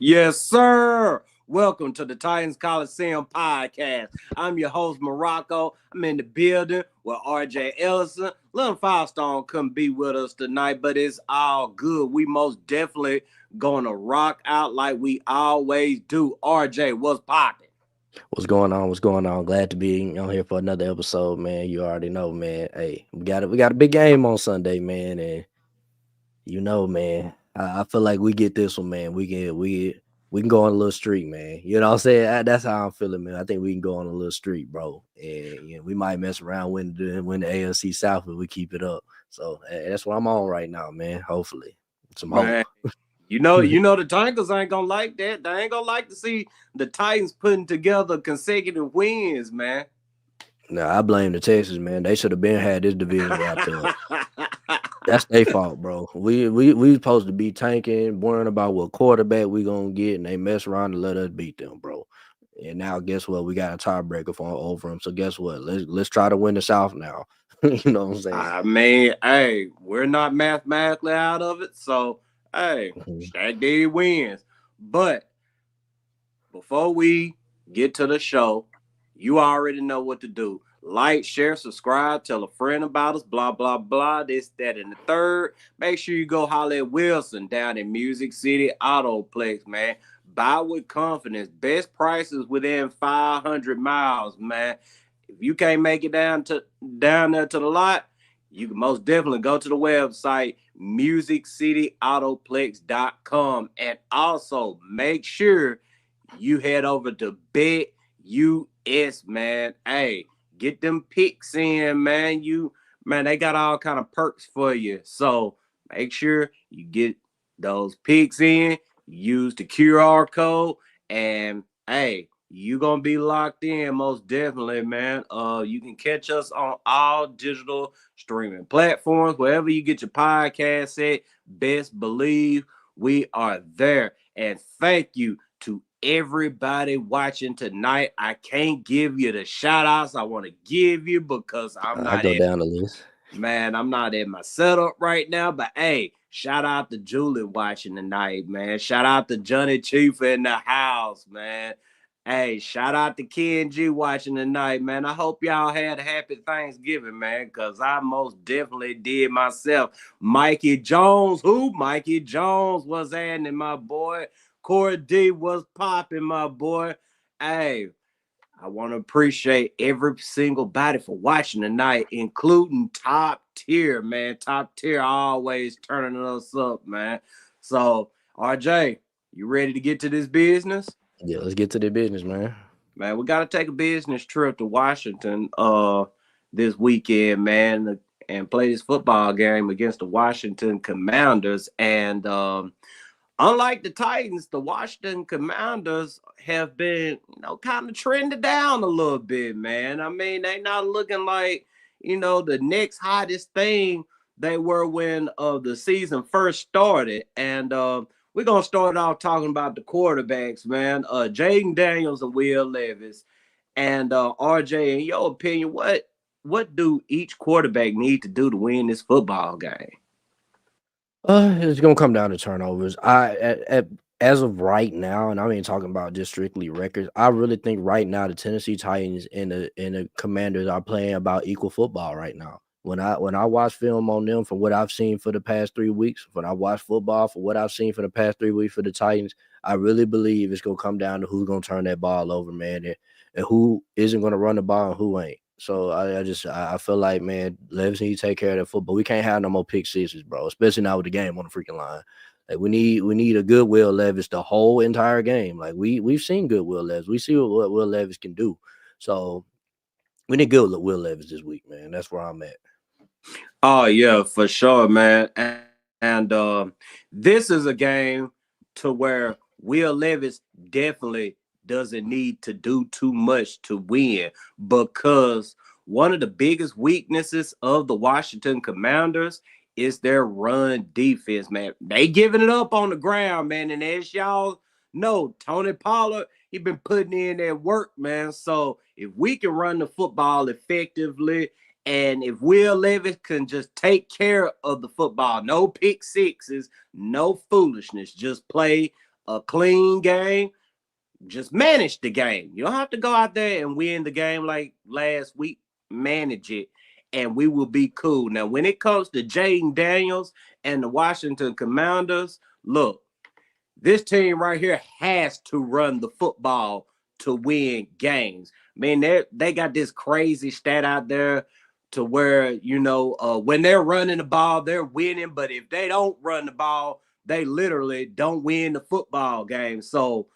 Yes, sir. Welcome to the Titans Colosseum Podcast. I'm your host, Morocco. I'm in the building with RJ Ellison. Little Firestone couldn't be with us tonight, but it's all good. We most definitely gonna rock out like we always do. RJ, what's poppin'? What's going on? What's going on? Glad to be on here for another episode, man. You already know, man. Hey, we got a big game on Sunday, man, and man. I feel like we get this one, man. We can go on a little streak, man. You know what I'm saying? That's how I'm feeling, man. I think we can go on a little streak, bro. And we might mess around win the AFC South if we keep it up. So that's what I'm on right now, man. Hopefully, some hope. Man, you know the Tigers ain't gonna like that. They ain't gonna like to see the Titans putting together consecutive wins, man. No, I blame the Texans, man. They should have been had this division wrapped up. That's their fault, bro. We supposed to be tanking, worrying about what quarterback we gonna get, and they mess around and let us beat them, bro. And now, guess what? We got a tiebreaker over them. So guess what? Let's try to win the South now. You know what I'm saying? I mean, hey, we're not mathematically out of it, so hey, Shaq D wins. But before we get to the show, you already know what to do. Like, share, subscribe, tell a friend about us, blah, blah, blah, this, that, and the third. Make sure you go holler at Wilson down in Music City Autoplex, man. Buy with confidence. Best prices within 500 miles, man. If you can't make it down there to the lot, you can most definitely go to the website, musiccityAutoplex.com. And also make sure you head over to BetUS, man. Hey, get them picks in, man. They got all kind of perks for you. So make sure you get those picks in, use the QR code, and hey, you gonna be locked in most definitely, man. You can catch us on all digital streaming platforms, wherever you get your podcast at. Best believe we are there. And thank you to everybody watching tonight. I can't give you the shout outs I want to give you because I go down the list. I'm not at my setup right now. But hey, shout out to Julie watching tonight, man. Shout out to Johnny Chief in the house, man. Hey, shout out to Ken G watching tonight, man. I hope y'all had a happy Thanksgiving, man, because I most definitely did myself. Mikey Jones was adding, my boy. Corey D was popping, my boy. Hey, I want to appreciate every single body for watching tonight, including Top Tier, man. Top Tier always turning us up, man. So, RJ, you ready to get to this business? Yeah, let's get to the business, man. Man, we got to take a business trip to Washington this weekend, man, and play this football game against the Washington Commanders. And unlike the Titans, the Washington Commanders have been, kind of trending down a little bit, man. I mean, they not looking like, the next hottest thing they were when the season first started. And we're going to start off talking about the quarterbacks, man. Jayden Daniels and Will Levis. And RJ, in your opinion, what do each quarterback need to do to win this football game? It's gonna come down to turnovers. As of right now, and I ain't talking about just strictly records. I really think right now the Tennessee Titans and the Commanders are playing about equal football right now. When I watch film on them from what I've seen for the past 3 weeks, when I watch football for what I've seen for the past 3 weeks for the Titans, I really believe it's gonna come down to who's gonna turn that ball over, man, and who isn't gonna run the ball and who ain't. So I feel like, man, Levis need to take care of that football. We can't have no more pick sixes, bro, especially now with the game on the freaking line. Like we need a good Will Levis the whole entire game. Like we've seen good Will Levis. We see what Will Levis can do. So we need good Will Levis this week, man. That's where I'm at. Oh yeah, for sure, man. And this is a game to where Will Levis definitely doesn't need to do too much to win, because one of the biggest weaknesses of the Washington Commanders is their run defense, man. They giving it up on the ground, man. And as y'all know, Tony Pollard, he been putting in that work, man. So if we can run the football effectively, and if Will Levis can just take care of the football, no pick sixes, no foolishness, just play a clean game. Just manage the game. You don't have to go out there and win the game like last week. Manage it, and we will be cool. Now, when it comes to Jayden Daniels and the Washington Commanders, look, this team right here has to run the football to win games. Man, they got this crazy stat out there to where, when they're running the ball, they're winning. But if they don't run the ball, they literally don't win the football game. So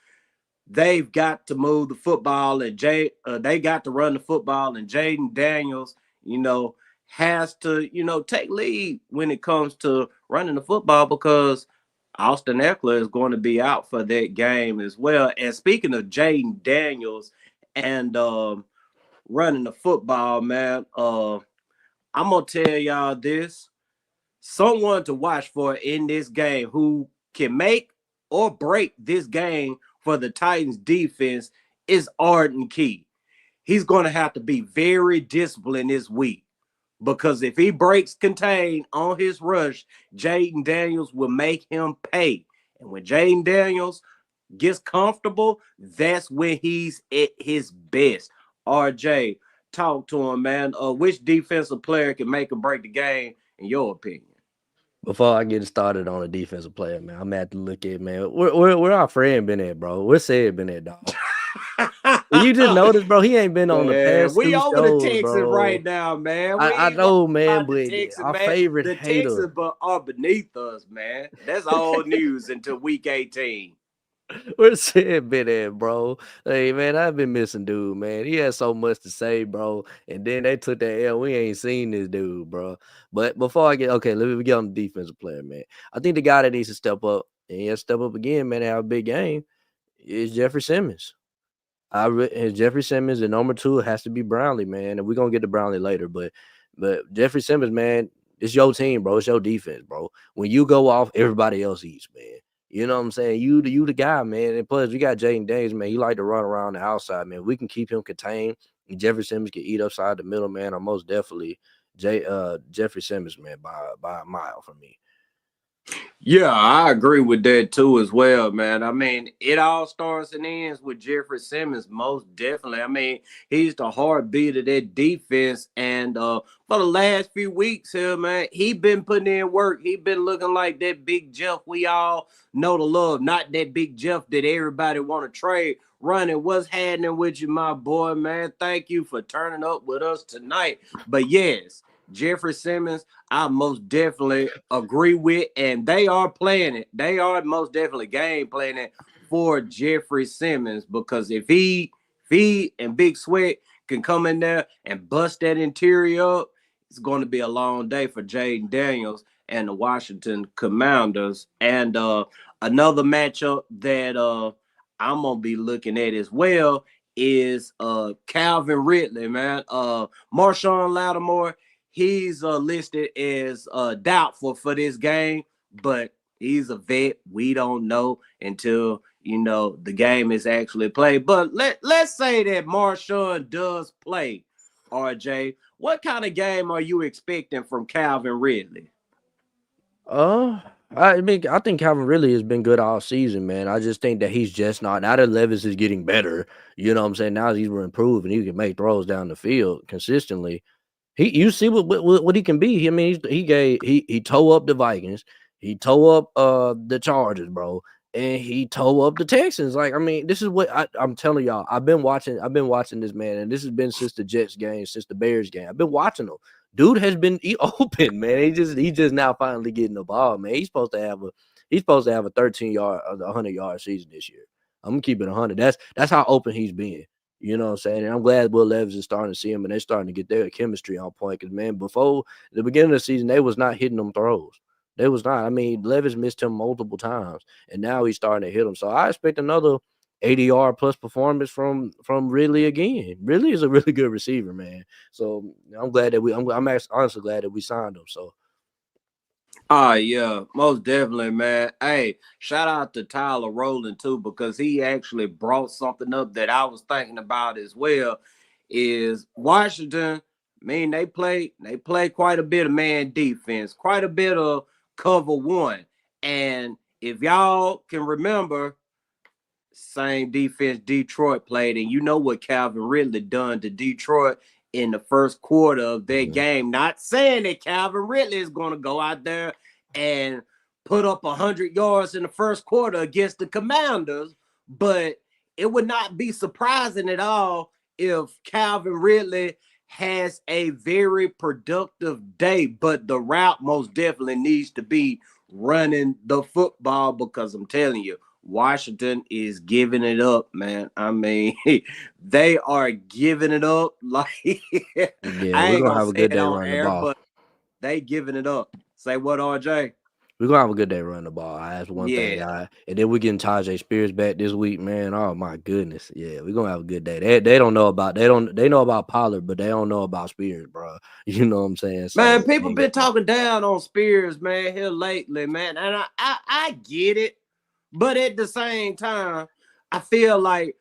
they've got to move the football, and they got to run the football, and Jayden Daniels, has to, take lead when it comes to running the football, because Austin Eckler is going to be out for that game as well. And speaking of Jayden Daniels and running the football, man, I'm going to tell y'all this. Someone to watch for in this game who can make or break this game for the Titans defense is Arden Key. He's going to have to be very disciplined this week, because if he breaks contain on his rush, Jayden Daniels will make him pay. And when Jayden Daniels gets comfortable, that's when he's at his best. RJ, talk to him, man. Which defensive player can make or break the game, in your opinion? Before I get started on a defensive player, man, I'm at to look at, man, where our friend been at, bro? Where Sid been at, dog? You just noticed, bro, he ain't been on the past we two over shows, the Texans bro. right now, man. I know, man, but Texans, our man. favorite the hater. Texans are beneath us, man. That's old news until week 18. Where's Sid been at, bro? Hey, man, I've been missing dude, man. He had so much to say, bro. And then they took that L. We ain't seen this dude, bro. But before I let me get on the defensive player, man. I think the guy that needs to step up, and he has to step up again, man, and have a big game, is Jeffrey Simmons. Jeffrey Simmons, and number 2 has to be Brownlee, man. And we're going to get to Brownlee later. But Jeffrey Simmons, man, it's your team, bro. It's your defense, bro. When you go off, everybody else eats, man. You know what I'm saying? You the guy, man. And plus, we got Jayden Daniels, man. He like to run around the outside, man. We can keep him contained. And Jeffrey Simmons can eat upside the middle, man. Or most definitely Jeffrey Simmons, man, by a mile for me. Yeah, I agree with that too as well, man. I mean, it all starts and ends with Jeffrey Simmons, most definitely. I mean, he's the heartbeat of that defense. And for the last few weeks here, man, he been putting in work. He been looking like that Big Jeff we all know to love, not that Big Jeff that everybody want to trade. Running, what's happening with you, my boy, man? Thank you for turning up with us tonight. But yes, Jeffrey Simmons, I most definitely agree with, and they are playing it. They are most definitely game playing it for Jeffrey Simmons, because if he and Big Sweat can come in there and bust that interior up, it's going to be a long day for Jayden Daniels and the Washington Commanders. And another matchup that I'm going to be looking at as well is Calvin Ridley, man. Marshawn Lattimore, he's listed as doubtful for this game, but he's a vet. We don't know until, the game is actually played. But let's say that Marshawn does play, RJ. What kind of game are you expecting from Calvin Ridley? I think Calvin Ridley has been good all season, man. I just think that he's just not. Now that Levis is getting better, you know what I'm saying? Now he's improving. He can make throws down the field consistently. You see what he can be. I mean, he tore up the Vikings, he tore up the Chargers, bro, and he tore up the Texans. Like, I mean, this is what I'm telling y'all. I've been watching this man, and this has been since the Jets game, since the Bears game. I've been watching him. Dude has been open, man. He just now finally getting the ball, man. He's supposed to have a 100-yard season this year. I'm gonna keep it 100. That's how open he's been. You know what I'm saying? And I'm glad Will Levis is starting to see him, and they're starting to get their chemistry on point. Because, man, before the beginning of the season, they was not hitting them throws. They was not. I mean, Levis missed him multiple times, and now he's starting to hit them. So I expect another 80-yard plus performance from Ridley again. Ridley is a really good receiver, man. So I'm glad that I'm honestly glad that we signed him. So. Yeah, most definitely, man. Hey, shout out to Tyler Rowland too, because he actually brought something up that I was thinking about as well. Is Washington? I mean, they play quite a bit of man defense, quite a bit of cover one. And if y'all can remember, same defense Detroit played, and you know what Calvin Ridley done to Detroit in the first quarter of their game. Not saying that Calvin Ridley is going to go out there and put up 100 yards in the first quarter against the Commanders, but it would not be surprising at all if Calvin Ridley has a very productive day, but the route most definitely needs to be running the football, because I'm telling you, Washington is giving it up, man. I mean, they are giving it up. Like, Yeah, I we're ain't gonna gonna have a say good it day on running the air, ball. but they giving it up. Say what, RJ? We're gonna have a good day running the ball. That's one thing. Yeah. And then we're getting Tajay Spears back this week, man. Oh my goodness. Yeah, we're gonna have a good day. They don't know about they know about Pollard, but they don't know about Spears, bro. You know what I'm saying? Man, So people been talking down on Spears, man, here lately, man. And I get it. But at the same time, I feel like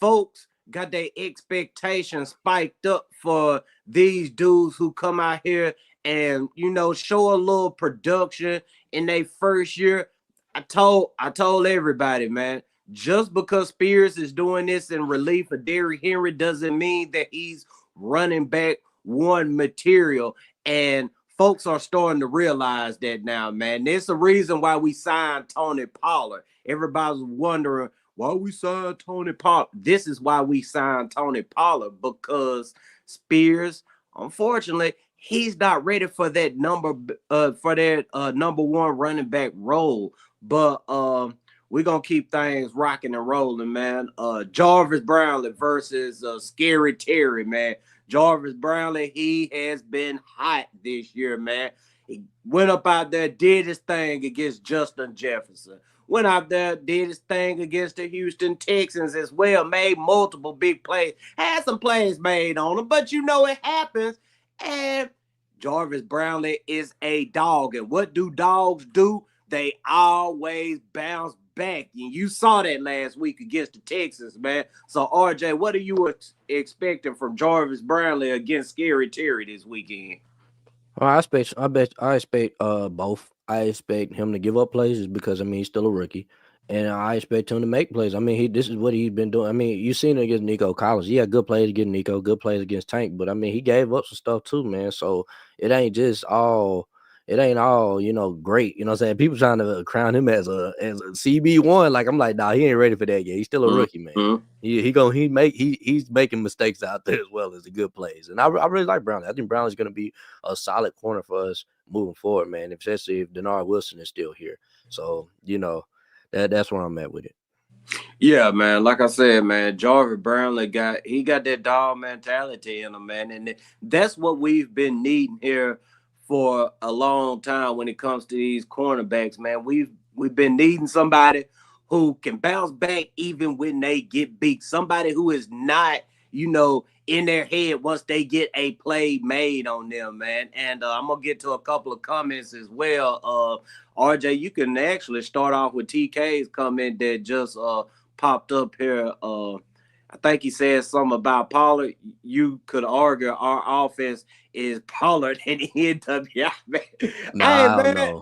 folks got their expectations spiked up for these dudes who come out here and, show a little production in their first year. I told everybody, man, just because Spears is doing this in relief of Derrick Henry doesn't mean that he's running back one material. And folks are starting to realize that now, man. There's the reason why we signed Tony Pollard. Everybody's wondering why we signed Tony Pollard. This is why we signed Tony Pollard, because Spears, unfortunately, he's not ready for that number one running back role. But we're gonna keep things rocking and rolling, man. Jarvis Brownlee versus Scary Terry, man. Jarvis Brownlee, he has been hot this year, man. He went up out there, did his thing against Justin Jefferson. Went out there, did his thing against the Houston Texans as well. Made multiple big plays. Had some plays made on him, but it happens. And Jarvis Brownlee is a dog. And what do dogs do? They always bounce back. And you saw that last week against the Texans, man. So, RJ, what are you expecting from Jarvis Brownlee against Scary Terry this weekend? Well, I expect both. I expect him to give up plays just because he's still a rookie. And I expect him to make plays. This is what he's been doing. You seen it against Nico Collins. Yeah, good plays against Nico, good plays against Tank. But he gave up some stuff too, man. So it ain't all, great. You know what I'm saying? People trying to crown him as a CB1. Like, I'm like, nah, he ain't ready for that yet. He's still a rookie, man. Mm-hmm. He's making mistakes out there as well as the good plays. And I really like Brownlee. I think Brownlee's gonna be a solid corner for us moving forward, man. Especially if Denard Wilson is still here. So, that's where I'm at with it. Yeah, man. Like I said, man, Jarvis Brownlee got that dog mentality in him, man. And that's what we've been needing here for a long time when it comes to these cornerbacks, man. We've been needing somebody who can bounce back even when they get beat. Somebody who is not, in their head once they get a play made on them, man. And I'm going to get to a couple of comments as well. RJ, you can actually start off with TK's comment that just popped up here. I think he said something about Pollard. You could argue our offense is Pollard and NWI, man. Nah, hey, man,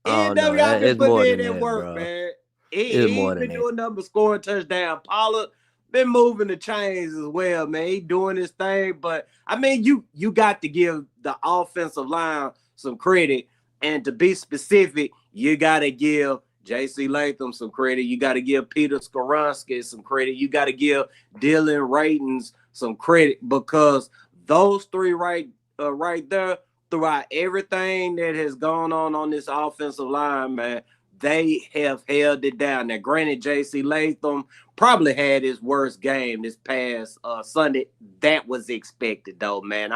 NWI been putting in that work, bro. Man. He's been doing nothing but scoring touchdown. Pollard been moving the chains as well, man. He doing his thing. But, you got to give the offensive line some credit. And to be specific, you got to give J.C. Latham some credit. You got to give Peter Skoronski some credit. You got to give Dylan Ratens some credit, because those three right there, throughout everything that has gone on this offensive line, man, they have held it down. Now, granted, J.C. Latham probably had his worst game this past Sunday. That was expected, though, man.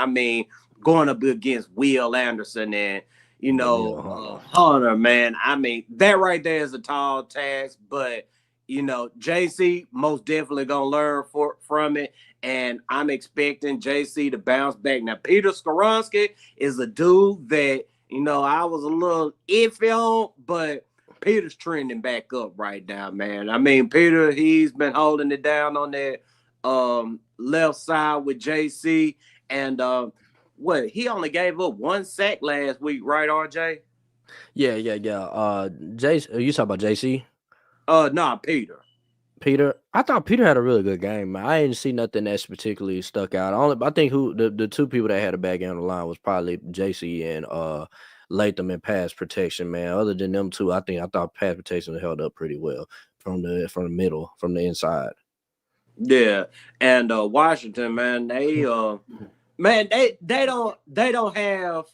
Going up against Will Anderson and Hunter, man. That right there is a tall task, but JC most definitely gonna learn from it, and I'm expecting JC to bounce back. Now, Peter Skoronski is a dude that I was a little iffy on, but Peter's trending back up right now, man. Peter, he's been holding it down on that left side with JC, and he only gave up 1 sack last week, right, RJ? Yeah. You talking about JC? Nah, Peter. Peter, I thought Peter had a really good game, man. I didn't see nothing that's particularly stuck out. I think who the two people that had a bad game on the line was probably JC and Latham in pass protection, man. Other than them two, I thought pass protection held up pretty well from the middle, from the inside. Yeah, and Washington, man, they don't have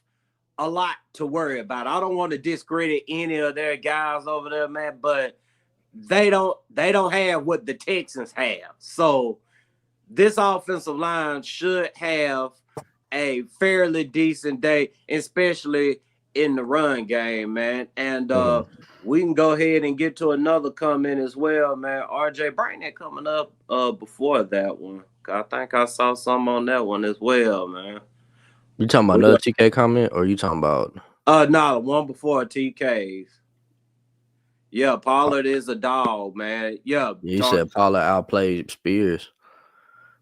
a lot to worry about. I don't want to discredit any of their guys over there, man, but they don't have what the Texans have. So this offensive line should have a fairly decent day, especially in the run game, man. And we can go ahead and get to another comment as well, man. RJ, bring that coming up before that one. I think I saw some on that one as well, man. You talking about another TK comment, or you talking about? No, one before TK's. Yeah, Pollard is a dog, man. Yeah, you said Pollard outplayed Spears.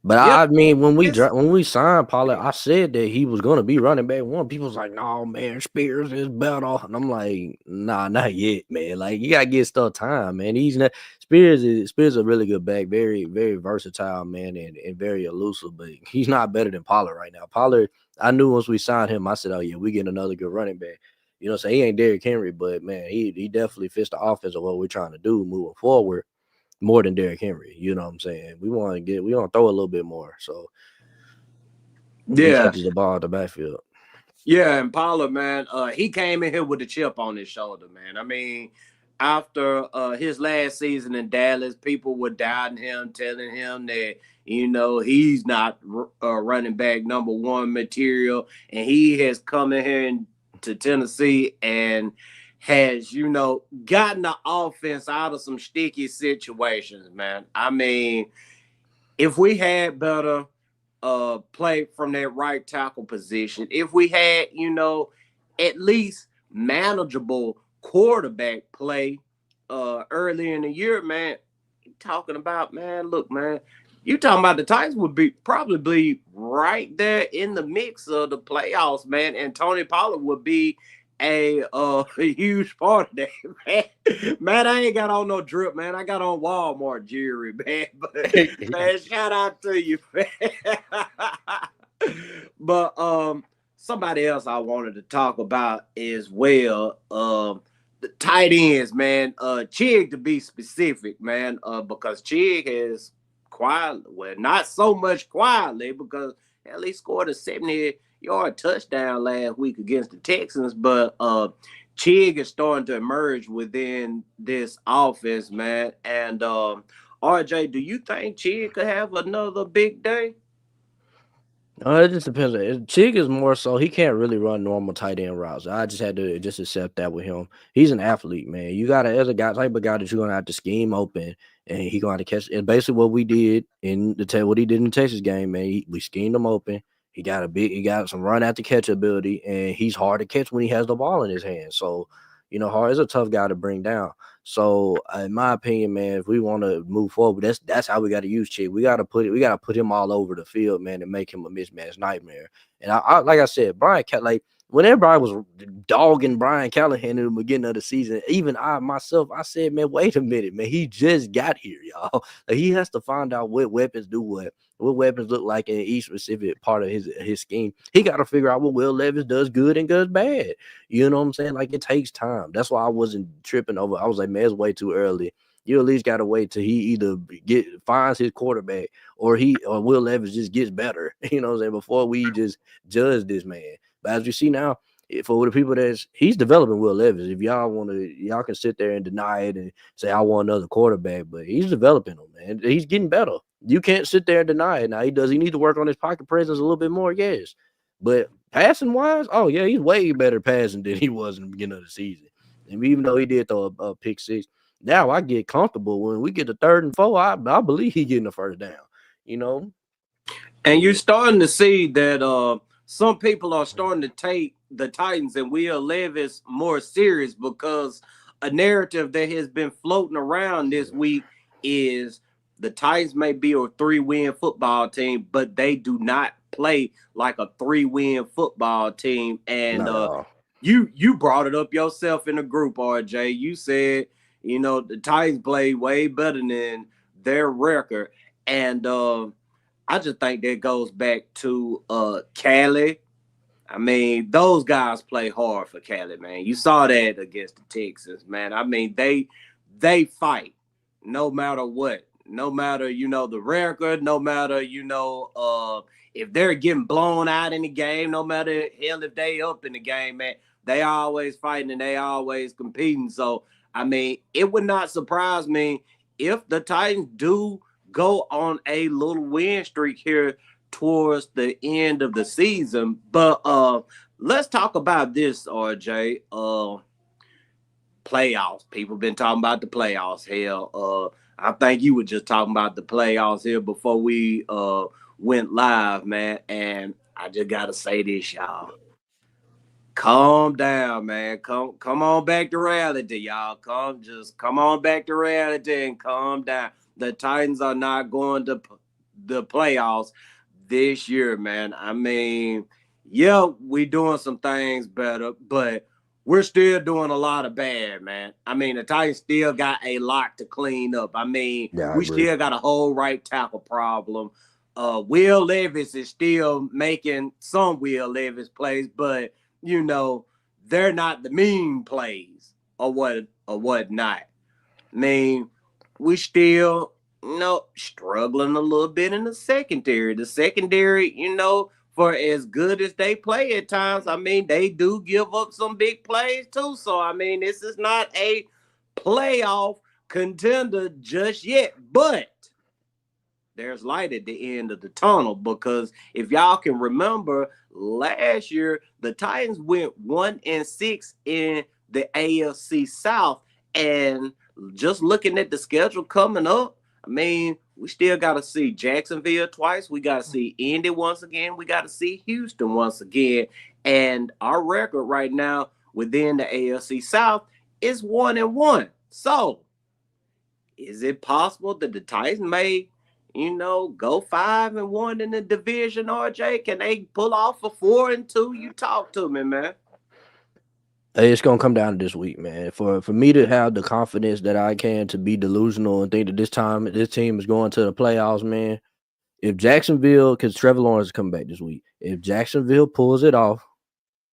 But I mean, when we signed Pollard, I said that he was going to be running back one. People was like, "No, man, Spears is better," and I'm like, "Nah, not yet, man. Like, you gotta get stuff time, man. He's not Spears is a really good back, very, very versatile, man, and very elusive. But he's not better than Pollard right now. Pollard, I knew once we signed him, I said, "Oh yeah, we getting another good running back." You know, so he ain't Derrick Henry, but man, he definitely fits the offense of what we're trying to do moving forward. More than Derrick Henry, you know what I'm saying? We want to throw a little bit more. So yeah, he catches the ball at the backfield. Yeah, and Pollard, man, he came in here with a chip on his shoulder, man. I mean, after his last season in Dallas, people were doubting him, telling him that, you know, he's not running back number one material. And he has come in here to Tennessee and has, you know, gotten the offense out of some sticky situations, man. I mean, if we had better play from that right tackle position, if we had, you know, at least manageable quarterback play early in the year, man, talking about, man, look, man, you talking about the Titans would be probably right there in the mix of the playoffs, man, and Tony Pollard would be a huge part of that, man. Man, I ain't got on no drip, man. I got on Walmart jewelry, man. But man, shout out to you, man. But somebody else I wanted to talk about as well. The tight ends, man. Chig, to be specific, man, because Chig has quietly, well, not so much quietly, because at least scored a 70-yard touchdown last week against the Texans. But Chig is starting to emerge within this offense, man. And RJ, do you think Chig could have another big day? It just depends. Chig is more so he can't really run normal tight end routes. I just had to just accept that with him. He's an athlete, man. You got as a guy type of guy that you're gonna have to scheme open, and he gonna have to catch. And basically, what we did what he did in the Texas game, man, we schemed him open. He got some run after catch ability, and he's hard to catch when he has the ball in his hand. So, you know, Hard is a tough guy to bring down. So, in my opinion, man, if we want to move forward, that's how we got to use Chick. We got to put him all over the field, man, and make him a mismatch nightmare. And I like I said, Brian, like when everybody was dogging Brian Callahan in the beginning of the season, even I myself, I said, man, wait a minute, man, he just got here, y'all. Like, he has to find out what weapons do what weapons look like in each specific part of his scheme. He got to figure out what Will Levis does good and does bad. You know what I'm saying? Like, it takes time. That's why I wasn't tripping over. I was like, man, it's way too early. You at least got to wait till he either finds his quarterback or Will Levis just gets better. You know what I'm saying? Before we just judge this man. But as you see now, for the people he's developing Will Levis. If y'all can sit there and deny it and say I want another quarterback, but he's developing him, man. He's getting better. You can't sit there and deny it. Now, he need to work on his pocket presence a little bit more, yes. But passing wise, oh yeah, he's way better passing than he was in the beginning of the season. And even though he did throw a pick six, now I get comfortable when we get to 3rd and 4. I believe he getting the first down. You know, and you're starting to see that some people are starting to take the Titans and Will Levis more serious, because a narrative that has been floating around this week is the Titans may be a 3-win football team, but they do not play like a 3-win football team. And you brought it up yourself in the group, RJ. You said, you know, the Titans play way better than their record. And I just think that goes back to Cali. I mean, those guys play hard for Cali, man. You saw that against the Texans, man. I mean, they fight no matter what. No matter, the record, no matter, if they're getting blown out in the game, no matter hell if they up in the game, man, they always fighting and they always competing. So, I mean, it would not surprise me if the Titans do go on a little win streak here towards the end of the season. But let's talk about this, RJ. Playoffs. People been talking about the playoffs. Hell, I think you were just talking about the playoffs here before we went live, man. And I just gotta say this, y'all. Calm down, man. Come on back to reality, y'all. Come on back to reality and calm down. The Titans are not going to the playoffs this year, man. I mean, yeah, we doing some things better, but we're still doing a lot of bad, man. I mean, the Titans still got a lot to clean up. I mean, we still got a whole right tackle problem. Will Levis is still making some Will Levis plays, but they're not the mean plays or whatnot. I mean, we still, struggling a little bit in the secondary. The secondary, for as good as they play at times, I mean, they do give up some big plays too. So, I mean, this is not a playoff contender just yet, but there's light at the end of the tunnel, because if y'all can remember, last year the Titans went 1-6 in the AFC South, and just looking at the schedule coming up, I mean, we still got to see Jacksonville twice. We got to see Indy once again. We got to see Houston once again. And our record right now within the AFC South is 1-1. So, is it possible that the Titans may, go 5-1 in the division, RJ? Can they pull off a 4-2? You talk to me, man. Hey, it's gonna come down to this week, man. For me to have the confidence that I can to be delusional and think that this team is going to the playoffs, man. If Jacksonville, because Trevor Lawrence is coming back this week, if Jacksonville pulls it off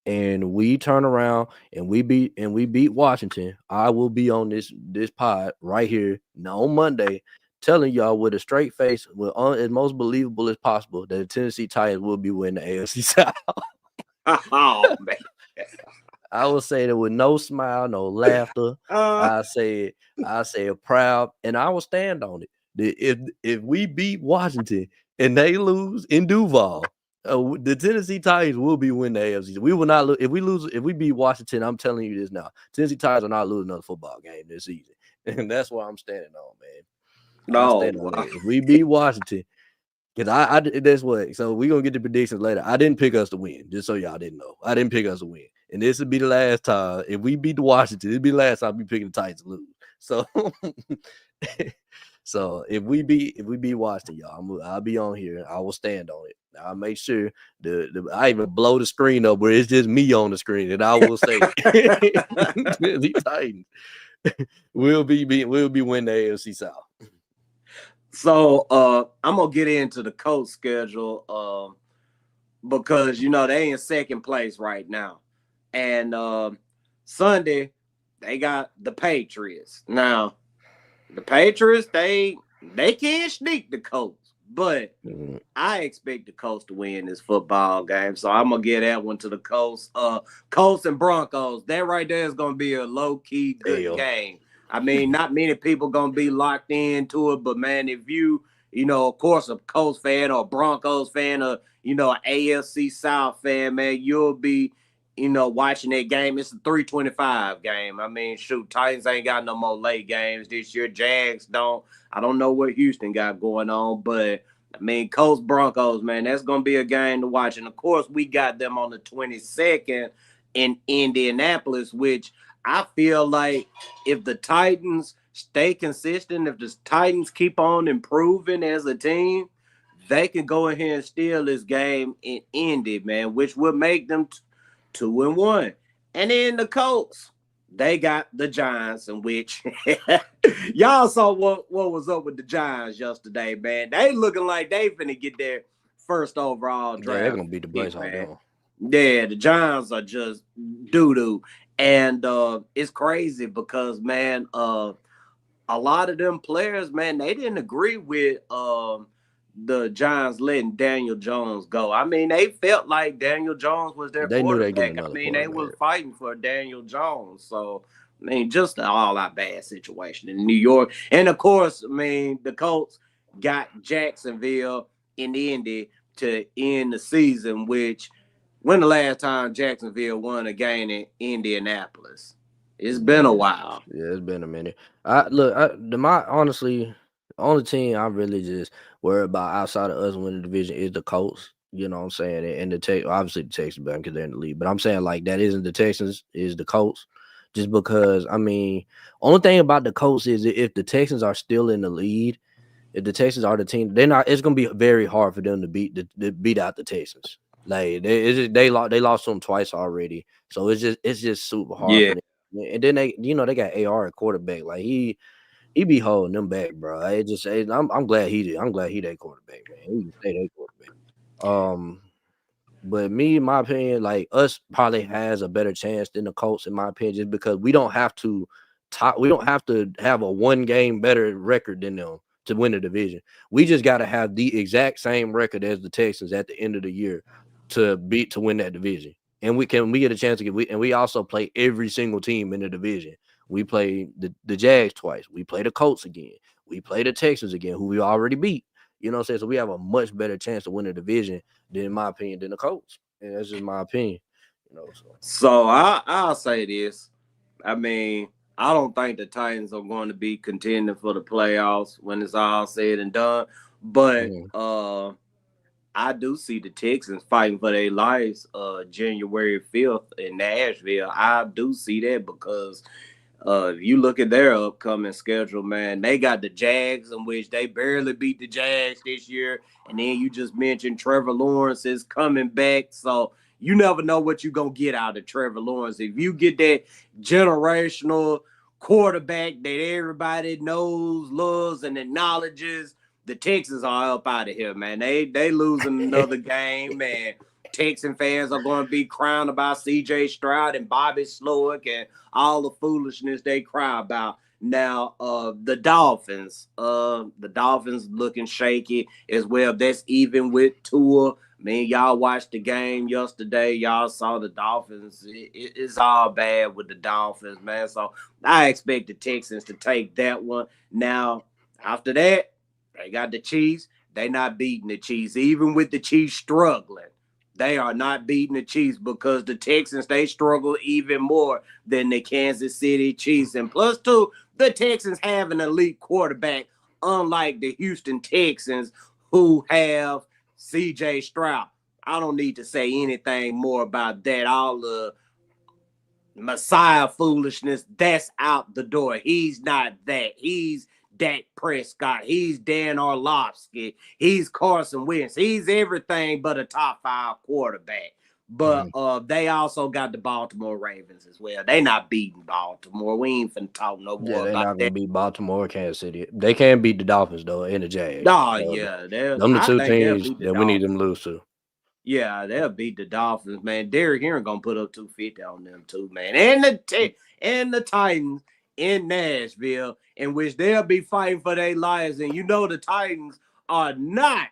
and we turn around and we beat Washington, I will be on this pod right here on Monday, telling y'all with a straight face, as most believable as possible, that the Tennessee Titans will be winning the AFC South. Oh man. I will say that with no smile, no laughter. I say it proud, and I will stand on it. If we beat Washington and they lose in Duval, the Tennessee Titans will be winning the AFC. We will not lose if we beat Washington. I'm telling you this now. Tennessee Titans are not losing another football game this season, and that's what I'm standing on, man. No, if we beat Washington. Because I that's what. So we're going to get the predictions later. I didn't pick us to win, just so y'all didn't know. I didn't pick us to win. And this would be the last time. If we beat the Washington, it'd be the last time we picking the Titans to lose. So so if we beat Washington, y'all, I'll be on here. I will stand on it. I'll make sure I even blow the screen up where it's just me on the screen, and I will say the Titans will be winning the AFC South. So I'm gonna get into the Colts schedule because they in second place right now, and Sunday they got the Patriots. Now the Patriots they can't sneak the Colts, but I expect the Colts to win this football game. So I'm gonna get that one to the Colts. Colts and Broncos. That right there is gonna be a low key good game. I mean, not many people going to be locked into it, but, man, if you, of course, a Colts fan or a Broncos fan or, an AFC South fan, man, you'll be, watching that game. It's a 325 game. I mean, shoot, Titans ain't got no more late games this year. Jags don't. I don't know what Houston got going on, but, I mean, Colts, Broncos, man, that's going to be a game to watch. And, of course, we got them on the 22nd in Indianapolis, which – I feel like if the Titans stay consistent, if the Titans keep on improving as a team, they can go ahead and steal this game in Indy, man, which would make them 2-1. And then the Colts, they got the Giants, in which y'all saw what was up with the Giants yesterday, man. They looking like they finna get their first overall Yeah, they're draft gonna beat the pick, brakes off man. them. Yeah, the Giants are just doo-doo. And it's crazy because, man, a lot of them players, man, they didn't agree with the Giants letting Daniel Jones go. I mean, they felt like Daniel Jones was their They knew they getting quarterback. I another mean, they was quarterback. fighting for Daniel Jones. So, I mean, just an all-out bad situation in New York. And, of course, I mean, the Colts got Jacksonville in Indy to end the season, which when the last time Jacksonville won a game in Indianapolis? It's been a while. Yeah, it's been a minute. Honestly, the only team I'm really just worried about outside of us winning the division is the Colts. You know what I'm saying? And obviously the Texans better because they're in the league. But I'm saying like that isn't the Texans, is the Colts. Just because I mean, only thing about the Colts is if the Texans are still in the lead, if the Texans are the team, they're not. It's gonna be very hard for them to beat out the Texans. Like they lost to them twice already, so it's just super hard Yeah. for them. And then they got AR at quarterback. Like he be holding them back, bro. I'm glad he did. I'm glad he that quarterback, man. He can stay that quarterback. But me, in my opinion, like us probably has a better chance than the Colts, in my opinion, just because we don't have to have a 1 game better record than them to win the division. We just got to have the exact same record as the Texans at the end of the year to win that division. And we get a chance to and we also play every single team in the division. We play the Jags twice. We play the Colts again. We play the Texans again, who we already beat. You know what I'm saying? So we have a much better chance to win the division than, in my opinion, than the Colts. And that's just my opinion. You know, So I'll say this. I mean, I don't think the Titans are going to be contending for the playoffs when it's all said and done. But I do see the Texans fighting for their lives January 5th in Nashville. I do see that because if you look at their upcoming schedule, man, they got the Jags, in which they barely beat the Jags this year. And then you just mentioned Trevor Lawrence is coming back. So you never know what you're going to get out of Trevor Lawrence. If you get that generational quarterback that everybody knows, loves, and acknowledges, the Texans are up out of here, man. They losing another game, man. Texan fans are going to be crying about C.J. Stroud and Bobby Slowick and all the foolishness they cry about. Now, the Dolphins looking shaky as well. That's even with Tua. I mean, y'all watched the game yesterday. Y'all saw the Dolphins. It's all bad with the Dolphins, man. So I expect the Texans to take that one. Now, after that, they got the Chiefs. They not beating the Chiefs. Even with the Chiefs struggling, they are not beating the Chiefs because the Texans, they struggle even more than the Kansas City Chiefs. And plus, two, the Texans have an elite quarterback, unlike the Houston Texans, who have C.J. Stroud. I don't need to say anything more about that. All the Messiah foolishness, that's out the door. He's not that. He's Dak Prescott. He's Dan Orlovsky. He's Carson Wentz. He's everything but a top 5 quarterback. But they also got the Baltimore Ravens as well. They not beating Baltimore. We ain't finna talk no more they're about not gonna that. beat Baltimore or Kansas City. They can beat the Dolphins though and the Jags. Oh, So, yeah. them the I two think they'll teams beat the that we need them Dolphins. to lose to. Yeah, they'll beat the Dolphins, man. Derrick Henry gonna put up 250 on them too, man. And the Titans in Nashville, in which they'll be fighting for their lives. And you know the Titans are not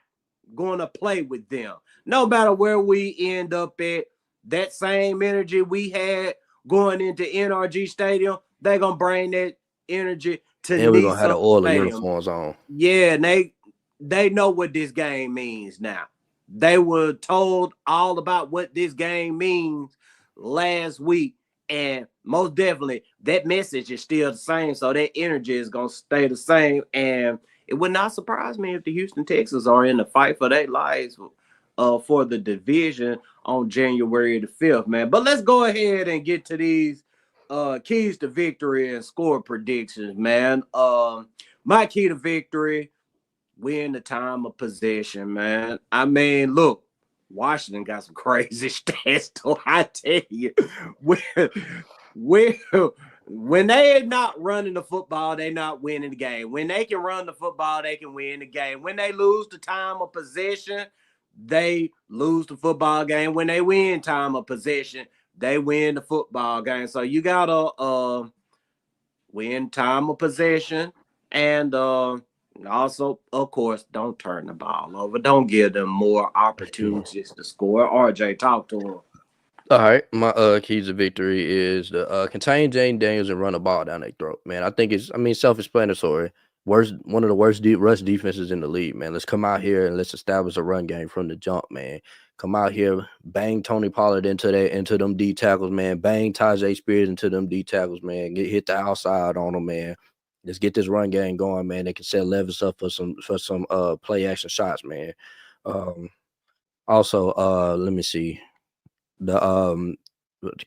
gonna play with them. No matter where we end up at, that same energy we had going into NRG Stadium, they're gonna bring that energy to And we're gonna have the Nissan Oilers Stadium. uniforms on. Yeah, and they know what this game means now. They were told all about what this game means last week, and most definitely that message is still the same. So that energy is gonna stay the same, and it would not surprise me if the Houston Texans are in the fight for their lives for the division on January the 5th, man. But let's go ahead and get to these keys to victory and score predictions, man. My key to victory, we're in the time of possession, man. I mean, look, Washington got some crazy stats, though, I tell you. when they not running the football, they not winning the game. When they can run the football, they can win the game. When they lose the time of possession, they lose the football game. When they win time of possession, they win the football game. So you gotta win time of possession, and also, of course, don't turn the ball over. Don't give them more opportunities to score. RJ, talk to them. All right, my keys to victory is to contain Jayden Daniels and run the ball down their throat. Man, I think self-explanatory. One of the worst rush defenses in the league, man. Let's come out here and let's establish a run game from the jump, man. Come out here, bang Tony Pollard into them D tackles, man. Bang Tajay Spears into them D tackles, man. Hit the outside on them, man. Let's get this run game going, man. They can set Levis up for some play action shots, man. Also, let me see. The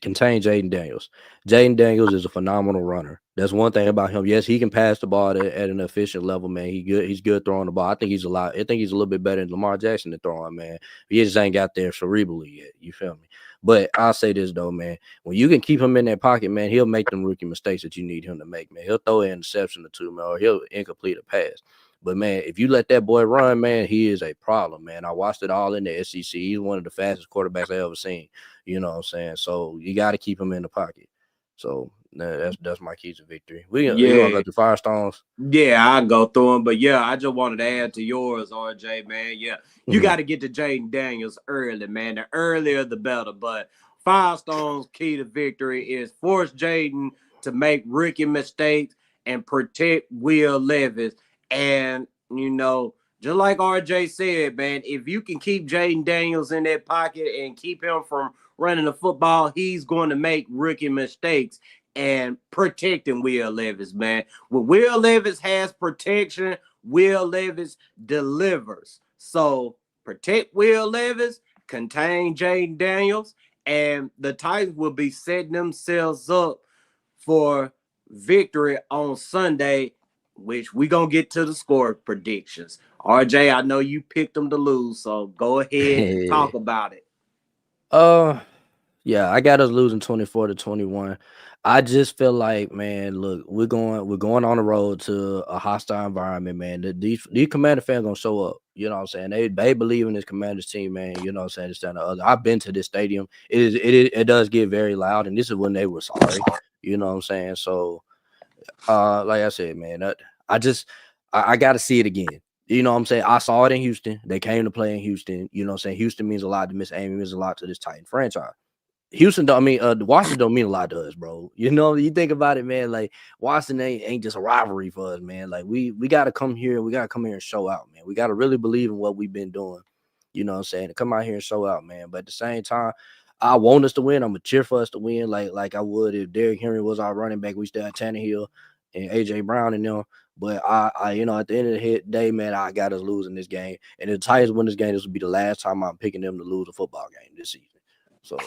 contain Jayden Daniels. Jayden Daniels is a phenomenal runner. That's one thing about him. Yes, he can pass the ball at an efficient level, man. He's good throwing the ball. I think he's a little bit better than Lamar Jackson at throwing, man. He just ain't got there cerebrally yet. You feel me? But I'll say this though, man. When you can keep him in that pocket, man, he'll make them rookie mistakes that you need him to make, man. He'll throw an interception or two, man, or he'll incomplete a pass. But, man, if you let that boy run, man, he is a problem, man. I watched it all in the SEC. He's one of the fastest quarterbacks I ever seen. You know what I'm saying? So you got to keep him in the pocket. So that's my keys to victory. You want to go through Firestones? Yeah, I'll go through them. But, yeah, I just wanted to add to yours, RJ, man. Yeah, you got to get to Jayden Daniels early, man. The earlier, the better. But Firestone's key to victory is force Jayden to make rookie mistakes and protect Will Levis. And, just like RJ said, man, if you can keep Jayden Daniels in that pocket and keep him from running the football, he's going to make rookie mistakes and protecting Will Levis, man. When Will Levis has protection, Will Levis delivers. So protect Will Levis, contain Jayden Daniels, and the Titans will be setting themselves up for victory on Sunday, which we're going to get to the score predictions. RJ, I know you picked them to lose, so go ahead and talk about it. Yeah, I got us losing 24-21. I just feel like, man, look, we're going on the road to a hostile environment, man. These Commander fans gonna show up. You know what I'm saying? They believe in this Commanders team, man. You know what I'm saying? This, that, and the other. I've been to this stadium. It does get very loud, and this is when they were sorry. You know what I'm saying? So, like I said, man, I got to see it again. You know what I'm saying? I saw it in Houston. They came to play in Houston. You know what I'm saying? Houston means a lot to Miss Amy, means a lot to this Titan franchise. Washington don't mean a lot to us, bro. You know, you think about it, man. Like Washington ain't just a rivalry for us, man. Like we gotta come here. We gotta come here and show out, man. We gotta really believe in what we've been doing. You know what I'm saying? To come out here and show out, man. But at the same time, I want us to win. I'm gonna cheer for us to win, like I would if Derrick Henry was our running back. We still had Tannehill and AJ Brown in them. But I at the end of the day, man, I got us losing this game. And if the Titans win this game, this will be the last time I'm picking them to lose a football game this season. So,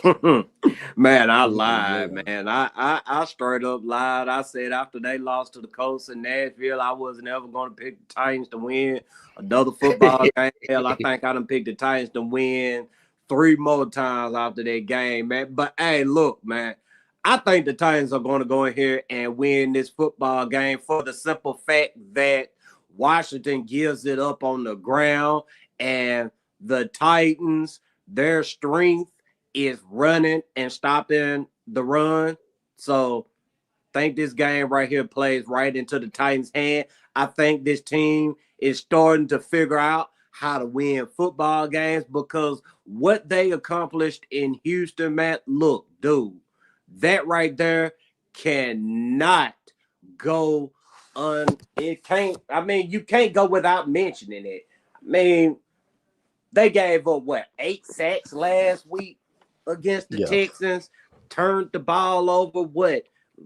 man, I lied, man. I straight up lied. I said after they lost to the Colts in Nashville, I wasn't ever going to pick the Titans to win another football game. Hell, I think I done picked the Titans to win 3 more times after that game, man. But hey, look, man, I think the Titans are going to go in here and win this football game for the simple fact that Washington gives it up on the ground, and the Titans, their strength is running and stopping the run. So I think this game right here plays right into the Titans' hand. I think this team is starting to figure out how to win football games because what they accomplished in Houston, Matt, look, dude, that right there cannot go you can't go without mentioning it. I mean, they gave up 8 sacks last week against the Texans, turned the ball over.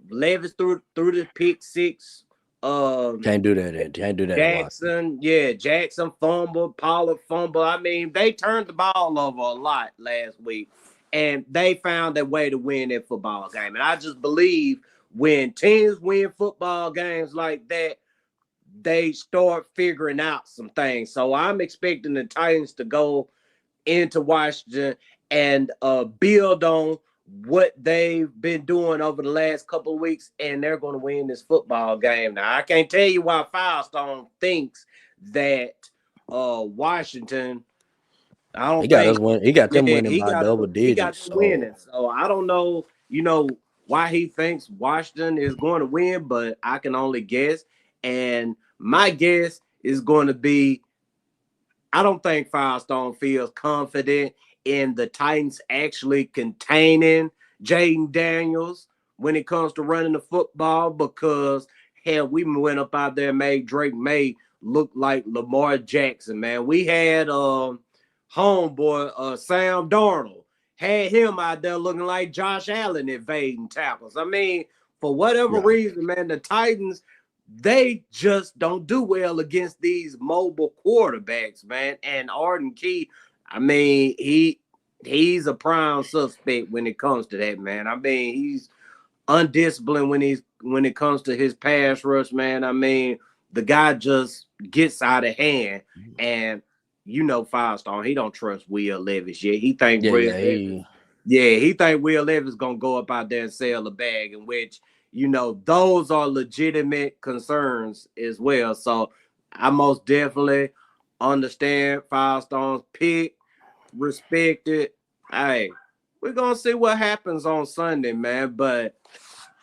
Levis threw the pick 6. Can't do that. Can't do that. Jackson fumbled, Pollard fumbled. I mean, they turned the ball over a lot last week, and they found a way to win that football game. And I just believe when teams win football games like that, they start figuring out some things. So I'm expecting the Titans to go into Washington and build on what they've been doing over the last couple of weeks, and they're going to win this football game. Now, I can't tell you why Firestone thinks that Washington. I don't He got think. us win. He got them Yeah, winning by double he got digits. them So winning. So I don't know. Why he thinks Washington is going to win, but I can only guess. And my guess is going to be, I don't think Firestone feels confident in the Titans actually containing Jayden Daniels when it comes to running the football, because hell, we went up out there and made Drake May look like Lamar Jackson, man. We had homeboy Sam Darnold, had him out there looking like Josh Allen evading tackles. I mean, for whatever reason, man, the Titans, they just don't do well against these mobile quarterbacks, man. And Arden Key, I mean, he's a prime suspect when it comes to that, man. I mean, he's undisciplined when it comes to his pass rush, man. I mean, the guy just gets out of hand, and Firestone, he don't trust Will Levis yet. He think he think Will Levis gonna go up out there and sell a bag, in which those are legitimate concerns as well. So I most definitely understand Firestone's pick, respect it. Hey, we're gonna see what happens on Sunday, man. But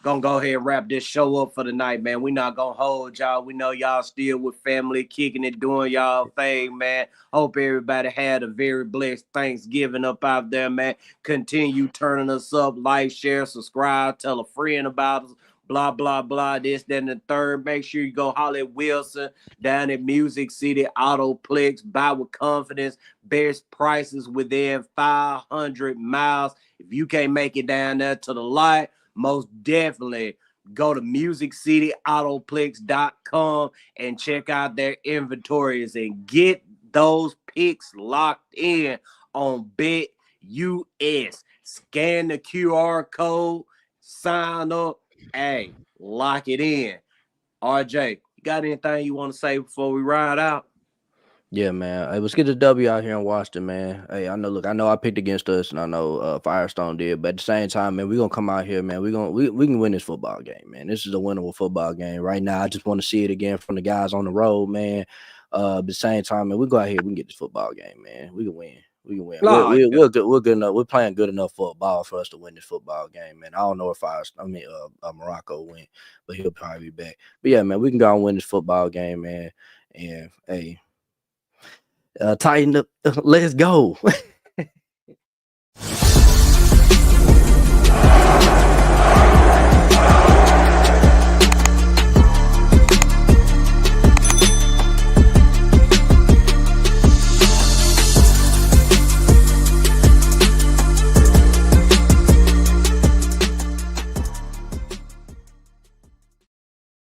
gonna go ahead and wrap this show up for the night, man. We not gonna hold y'all. We know y'all still with family, kicking it, doing y'all thing, man. Hope everybody had a very blessed Thanksgiving up out there, man. Continue turning us up, like, share, subscribe, tell a friend about us. Blah, blah, blah, this, that, and the third. Make sure you go holler at Wilson down at Music City Autoplex. Buy with confidence. Best prices within 500 miles. If you can't make it down there to the lot, most definitely go to musiccityAutoplex.com and check out their inventories and get those picks locked in on BetUS. Scan the QR code, sign up, hey, lock it in. RJ, you got anything you want to say before we ride out? yeah, man. Hey, let's get the W out here in Washington, man. Hey, I know I picked against us, and I know Firestone did, but at the same time, man, we're gonna come out here, man. We can win this football game, man. This is a winnable football game right now. I just want to see it again from the guys on the road, man. But at the same time, man, we go out here, we can get this football game, man. We can win. We can win. We're good. We're good enough. We're playing good enough football for us to win this football game, man. I don't know if Morocco win, but he'll probably be back. But yeah, man, we can go and win this football game, man. And hey. Tighten up. Let's go.